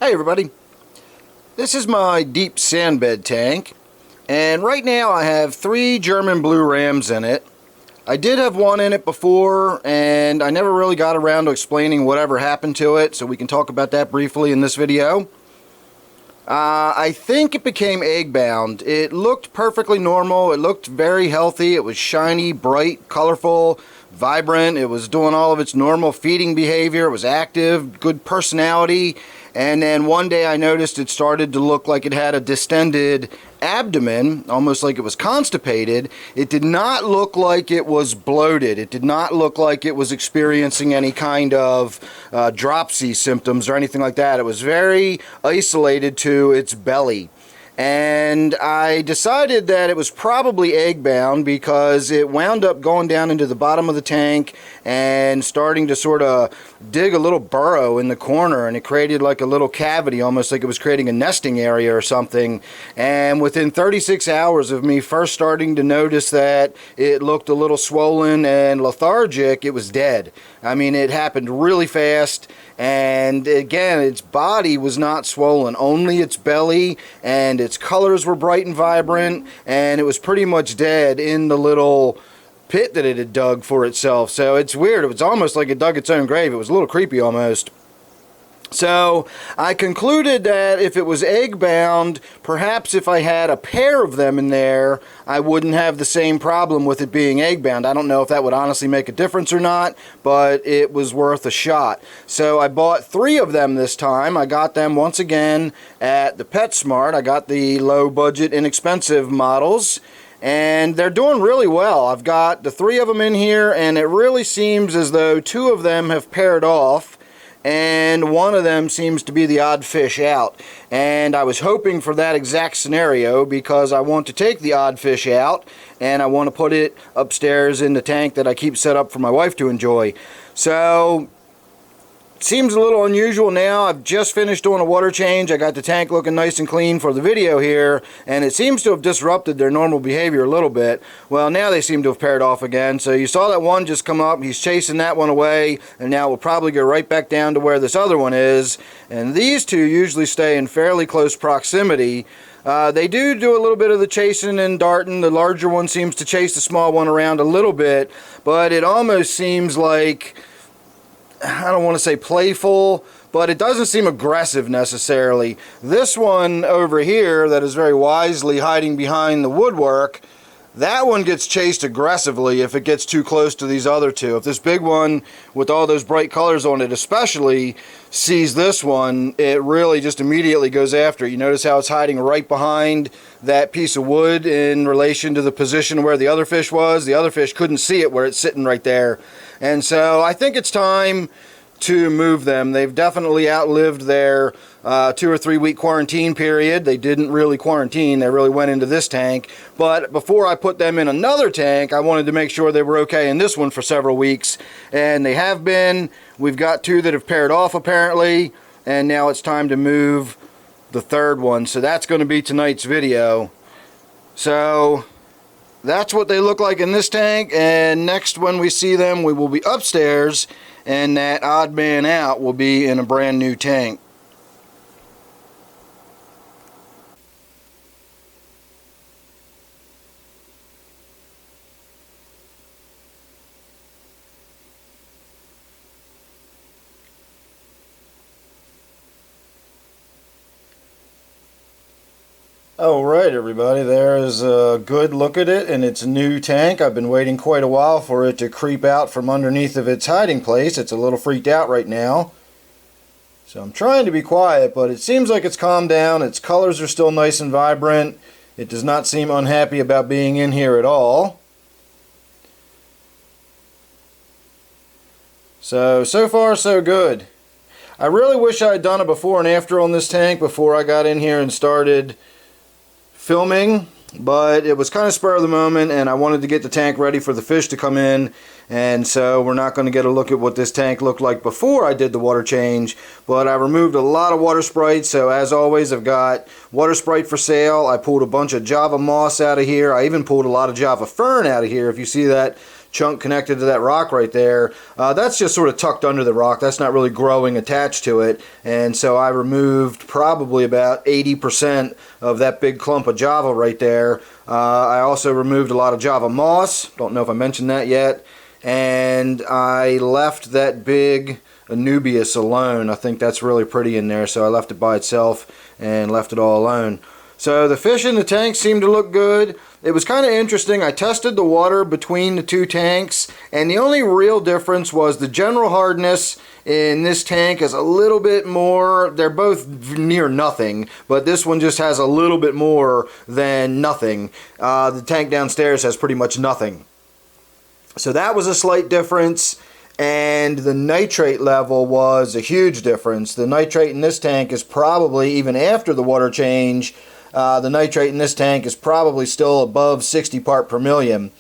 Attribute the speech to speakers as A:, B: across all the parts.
A: Hey everybody, this is my deep sandbed tank, and right now I have 3 German blue rams in it. I did have one in it before, and I never really got around to explaining whatever happened to it, so we can talk about that briefly in this video. I think it became egg bound. It looked perfectly normal, it looked very healthy, it was shiny, bright, colorful, vibrant, it was doing all of its normal feeding behavior, it was active, good personality, and then one day I noticed it started to look like it had a distended abdomen, almost like it was constipated. It did not look like it was bloated. It did not look like it was experiencing any kind of dropsy symptoms or anything like that. It was very isolated to its belly. And I decided that it was probably egg bound because it wound up going down into the bottom of the tank and starting to sort of dig a little burrow in the corner, and it created like a little cavity, almost like it was creating a nesting area or something. And within 36 hours of me first starting to notice that it looked a little swollen and lethargic, it was dead. I mean, it happened really fast. And again, its body was not swollen, only its belly, and its colors were bright and vibrant, and it was pretty much dead in the little pit that it had dug for itself. So it's weird. It was almost like it dug its own grave. It was a little creepy almost. So I concluded that if it was egg bound, perhaps if I had a pair of them in there, I wouldn't have the same problem with it being egg bound. I don't know if that would honestly make a difference or not, but it was worth a shot. So I bought 3 of them this time. I got them once again at the PetSmart. I got the low budget, inexpensive models, and they're doing really well. I've got the 3 of them in here, and it really seems as though 2 of them have paired off, and one of them seems to be the odd fish out. And I was hoping for that exact scenario because I want to take the odd fish out and I want to put it upstairs in the tank that I keep set up for my wife to enjoy. So seems a little unusual now. I've just finished doing a water change. I got the tank looking nice and clean for the video here, and it seems to have disrupted their normal behavior a little bit. Well, now they seem to have paired off again. So you saw that one just come up. He's chasing that one away, and now we'll probably go right back down to where this other one is. And these two usually stay in fairly close proximity. They do a little bit of the chasing and darting. The larger one seems to chase the small one around a little bit, but it almost seems like, I don't want to say playful, but it doesn't seem aggressive necessarily. This one over here that is very wisely hiding behind the woodwork, that one gets chased aggressively if it gets too close to these other two. If this big one with all those bright colors on it especially sees this one, it really just immediately goes after it. You notice how it's hiding right behind that piece of wood in relation to the position where the other fish was. The other fish couldn't see it where it's sitting right there. And so I think it's time to move them. They've definitely outlived their 2 or 3 week quarantine period. They didn't really quarantine, they really went into this tank. But before I put them in another tank, I wanted to make sure they were okay in this one for several weeks, and they have been. We've got 2 that have paired off apparently, and now it's time to move the 3rd one. So that's going to be tonight's video. So that's what they look like in this tank, and next when we see them we will be upstairs, and that odd man out will be in a brand new tank. Alright everybody, there is a good look at it in its new tank. I've been waiting quite a while for it to creep out from underneath of its hiding place. It's a little freaked out right now. So I'm trying to be quiet, but it seems like it's calmed down. Its colors are still nice and vibrant. It does not seem unhappy about being in here at all. So far so good. I really wish I had done a before and after on this tank before I got in here and started filming, but it was kind of spur of the moment and I wanted to get the tank ready for the fish to come in, and so we're not going to get a look at what this tank looked like before I did the water change. But I removed a lot of water sprites, so as always I've got water sprite for sale. I pulled a bunch of Java moss out of here. I even pulled a lot of Java fern out of here. If you see that chunk connected to that rock right there. That's just sort of tucked under the rock. That's not really growing attached to it. And so I removed probably about 80% of that big clump of java right there. I also removed a lot of java moss. Don't know if I mentioned that yet. And I left that big Anubias alone. I think that's really pretty in there, so I left it by itself and left it all alone. So the fish in the tank seemed to look good. It was kind of interesting. I tested the water between the two tanks, and the only real difference was the general hardness in this tank is a little bit more. They're both near nothing, but this one just has a little bit more than nothing. The tank downstairs has pretty much nothing. So that was a slight difference. And the nitrate level was a huge difference. The nitrate in this tank is probably, even after the water change, the nitrate in this tank is probably still above 60 part per million.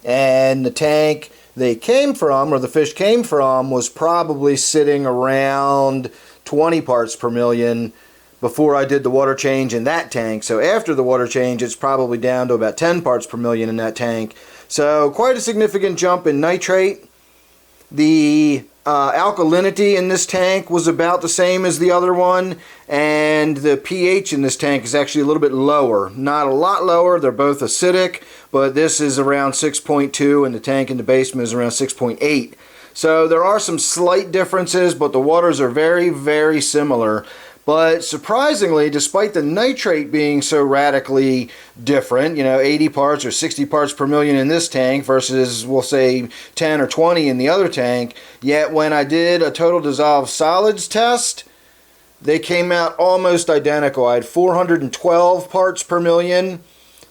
A: And the tank they came from, or the fish came from, was probably sitting around 20 parts per million before I did the water change in that tank. So after the water change, it's probably down to about 10 parts per million in that tank. So quite a significant jump in nitrate. The alkalinity in this tank was about the same as the other one, and the pH in this tank is actually a little bit lower. Not a lot lower, they're both acidic, but this is around 6.2 and the tank in the basement is around 6.8. So there are some slight differences, but the waters are very, very similar. But surprisingly, despite the nitrate being so radically different, 80 parts or 60 parts per million in this tank versus, we'll say, 10 or 20 in the other tank, yet when I did a total dissolved solids test, they came out almost identical. I had 412 parts per million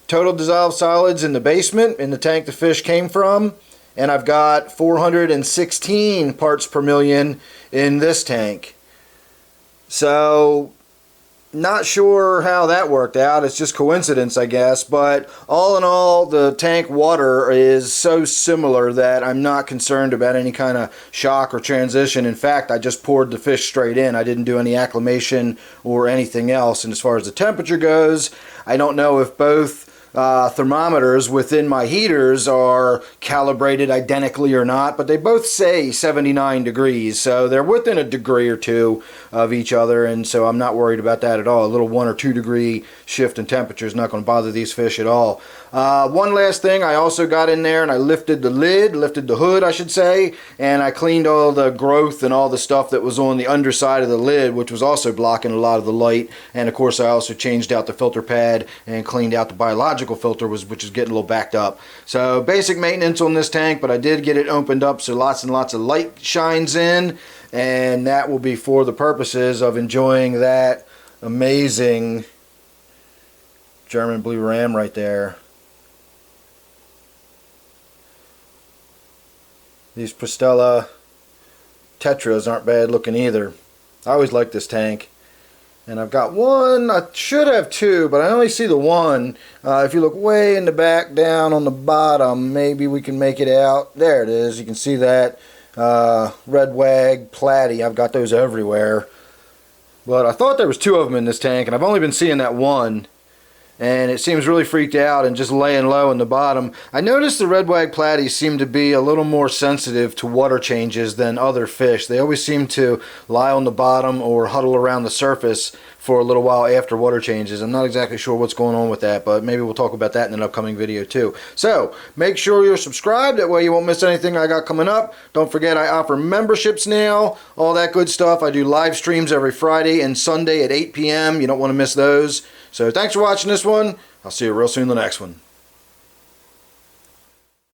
A: total dissolved solids in the basement, in the tank the fish came from, and I've got 416 parts per million in this tank. So, not sure how that worked out. It's just coincidence, I guess. But all in all, the tank water is so similar that I'm not concerned about any kind of shock or transition. In fact, I just poured the fish straight in. I didn't do any acclimation or anything else. And as far as the temperature goes, I don't know if both thermometers within my heaters are calibrated identically or not, but they both say 79 degrees, so they're within a degree or two of each other, and so I'm not worried about that at all. A little 1 or 2 degree shift in temperature is not going to bother these fish at all. One last thing, I also got in there and I lifted the hood I should say, and I cleaned all the growth and all the stuff that was on the underside of the lid, which was also blocking a lot of the light. And of course I also changed out the filter pad and cleaned out the biological filter, which is getting a little backed up. So basic maintenance on this tank, but I did get it opened up so lots and lots of light shines in, and that will be for the purposes of enjoying that amazing German blue ram right there. These Pristella Tetras aren't bad looking either. I always like this tank. And I've got one, I should have two, but I only see the one. If you look way in the back down on the bottom, maybe we can make it out. There it is, you can see that. Red Wag, Platy, I've got those everywhere. But I thought there was two of them in this tank, and I've only been seeing that one. And it seems really freaked out and just laying low in the bottom. I noticed the red wag platies seem to be a little more sensitive to water changes than other fish. They always seem to lie on the bottom or huddle around the surface for a little while after water changes. I'm not exactly sure what's going on with that, but maybe we'll talk about that in an upcoming video too. So make sure you're subscribed, that way you won't miss anything I got coming up. Don't forget I offer memberships now, all that good stuff. I do live streams every Friday and Sunday at 8 p.m. You don't want to miss those. So thanks for watching this one. I'll see you real soon in the next one.